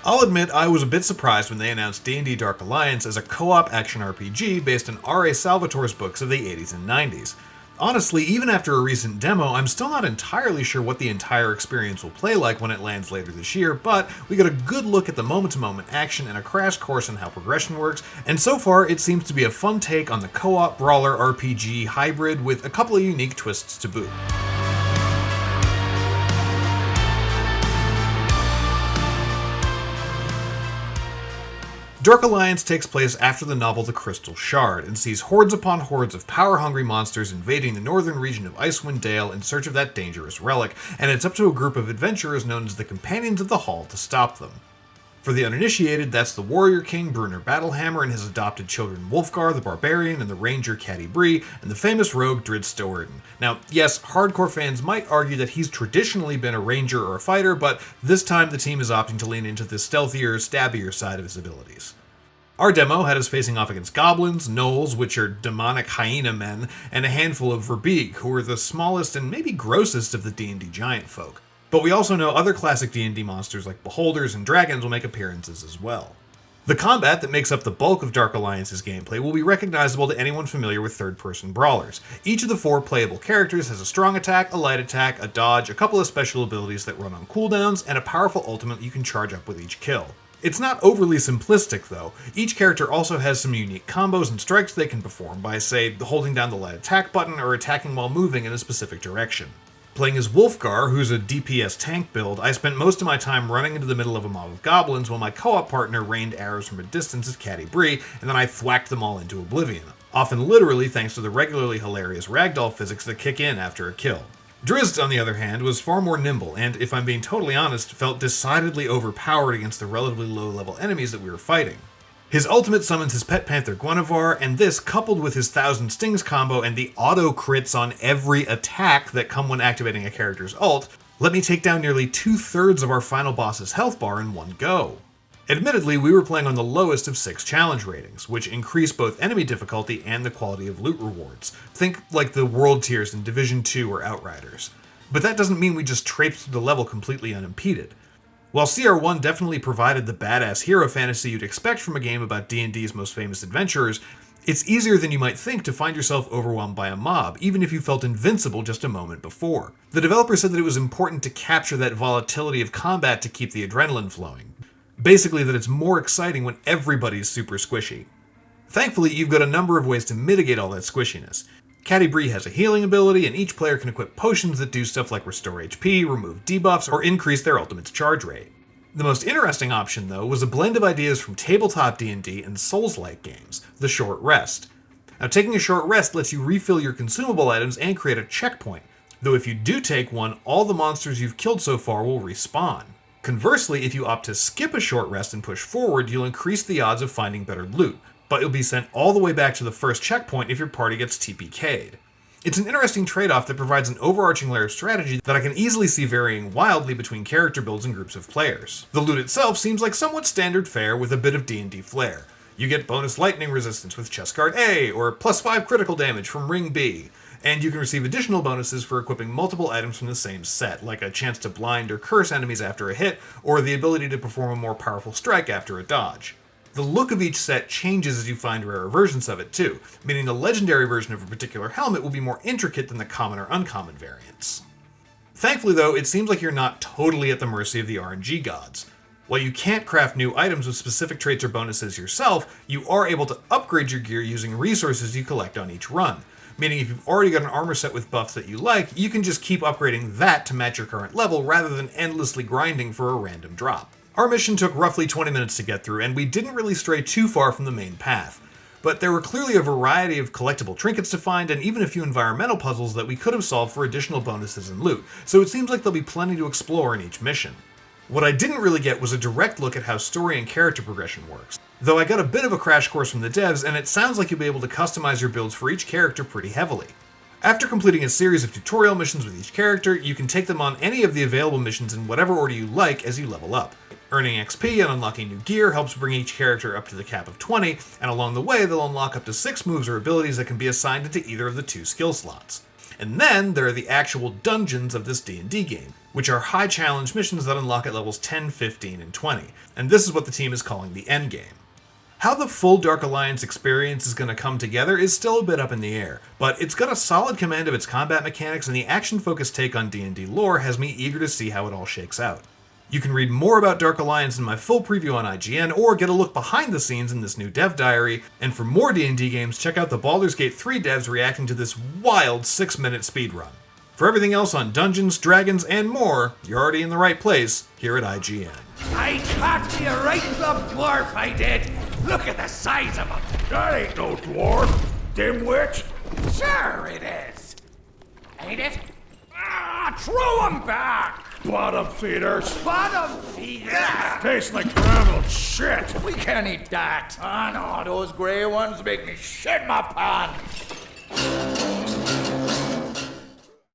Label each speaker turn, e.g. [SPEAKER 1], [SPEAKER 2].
[SPEAKER 1] I'll admit I was a bit surprised when they announced D&D Dark Alliance as a co-op action RPG based on R.A. Salvatore's books of the 80s and 90s. Honestly, even after a recent demo, I'm still not entirely sure what the entire experience will play like when it lands later this year, but we got a good look at the moment-to-moment action and a crash course on how progression works, and so far it seems to be a fun take on the co-op brawler RPG hybrid with a couple of unique twists to boot. Dark Alliance takes place after the novel The Crystal Shard, and sees hordes upon hordes of power-hungry monsters invading the northern region of Icewind Dale in search of that dangerous relic, and it's up to a group of adventurers known as the Companions of the Hall to stop them. For the uninitiated, that's the warrior king Brunner Battlehammer and his adopted children Wolfgar the Barbarian and the ranger Caddy Bree, and the famous rogue Drid Stoerden. Now, yes, hardcore fans might argue that he's traditionally been a ranger or a fighter, but this time the team is opting to lean into the stealthier, stabbier side of his abilities. Our demo had us facing off against goblins, gnolls, which are demonic hyena men, and a handful of Verbeeg, who are the smallest and maybe grossest of the D&D giant folk. But we also know other classic D&D monsters like beholders and dragons will make appearances as well. The combat that makes up the bulk of Dark Alliance's gameplay will be recognizable to anyone familiar with third-person brawlers. Each of the 4 playable characters has a strong attack, a light attack, a dodge, a couple of special abilities that run on cooldowns, and a powerful ultimate you can charge up with each kill. It's not overly simplistic though. Each character also has some unique combos and strikes they can perform by, say, holding down the light attack button or attacking while moving in a specific direction. Playing as Wolfgar, who's a DPS tank build, I spent most of my time running into the middle of a mob of goblins while my co-op partner rained arrows from a distance at Caddy Bree, and then I thwacked them all into oblivion, often literally thanks to the regularly hilarious ragdoll physics that kick in after a kill. Drizzt, on the other hand, was far more nimble, and if I'm being totally honest, felt decidedly overpowered against the relatively low-level enemies that we were fighting. His ultimate summons his pet panther Guinevere, and this, coupled with his 1000 Stings combo and the auto-crits on every attack that come when activating a character's ult, let me take down nearly 2/3 of our final boss's health bar in one go. Admittedly, we were playing on the lowest of 6 challenge ratings, which increase both enemy difficulty and the quality of loot rewards. Think like the world tiers in Division 2 or Outriders. But that doesn't mean we just traipsed through the level completely unimpeded. While CR1 definitely provided the badass hero fantasy you'd expect from a game about D&D's most famous adventurers, it's easier than you might think to find yourself overwhelmed by a mob, even if you felt invincible just a moment before. The developer said that it was important to capture that volatility of combat to keep the adrenaline flowing. Basically that it's more exciting when everybody's super squishy. Thankfully, you've got a number of ways to mitigate all that squishiness. Caddy Bree has a healing ability, and each player can equip potions that do stuff like restore HP, remove debuffs, or increase their ultimate's charge rate. The most interesting option, though, was a blend of ideas from tabletop D&D and Souls-like games, the short rest. Now, taking a short rest lets you refill your consumable items and create a checkpoint, though if you do take one, all the monsters you've killed so far will respawn. Conversely, if you opt to skip a short rest and push forward, you'll increase the odds of finding better loot, but you'll be sent all the way back to the first checkpoint if your party gets TPK'd. It's an interesting trade-off that provides an overarching layer of strategy that I can easily see varying wildly between character builds and groups of players. The loot itself seems like somewhat standard fare with a bit of D&D flair. You get bonus lightning resistance with chest guard A, or +5 critical damage from ring B, and you can receive additional bonuses for equipping multiple items from the same set, like a chance to blind or curse enemies after a hit, or the ability to perform a more powerful strike after a dodge. The look of each set changes as you find rarer versions of it too, meaning the legendary version of a particular helmet will be more intricate than the common or uncommon variants. Thankfully though, it seems like you're not totally at the mercy of the RNG gods. While you can't craft new items with specific traits or bonuses yourself, you are able to upgrade your gear using resources you collect on each run, meaning if you've already got an armor set with buffs that you like, you can just keep upgrading that to match your current level rather than endlessly grinding for a random drop. Our mission took roughly 20 minutes to get through, and we didn't really stray too far from the main path. But there were clearly a variety of collectible trinkets to find, and even a few environmental puzzles that we could have solved for additional bonuses and loot, so it seems like there'll be plenty to explore in each mission. What I didn't really get was a direct look at how story and character progression works, though I got a bit of a crash course from the devs, and it sounds like you'll be able to customize your builds for each character pretty heavily. After completing a series of tutorial missions with each character, you can take them on any of the available missions in whatever order you like as you level up. Earning XP and unlocking new gear helps bring each character up to the cap of 20, and along the way they'll unlock up to 6 moves or abilities that can be assigned into either of the 2 skill slots. And then there are the actual dungeons of this D&D game, which are high challenge missions that unlock at levels 10, 15, and 20. And this is what the team is calling the endgame. How the full Dark Alliance experience is going to come together is still a bit up in the air, but it's got a solid command of its combat mechanics, and the action-focused take on D&D lore has me eager to see how it all shakes out. You can read more about Dark Alliance in my full preview on IGN, or get a look behind the scenes in this new dev diary, and for more D&D games, check out the Baldur's Gate 3 devs reacting to this wild 6-minute speedrun. For everything else on Dungeons, Dragons, and more, you're already in the right place here at IGN.
[SPEAKER 2] I caught me a right club dwarf, I did. Look at the size of him.
[SPEAKER 3] That ain't no dwarf, dimwit.
[SPEAKER 2] Sure it is. Ain't it? Ah, throw him back.
[SPEAKER 3] Bottom feeders.
[SPEAKER 2] Bottom feeder.
[SPEAKER 3] Tastes like gravel shit.
[SPEAKER 2] We can't eat that.
[SPEAKER 4] Ah, no, those grey ones make me shit my pants.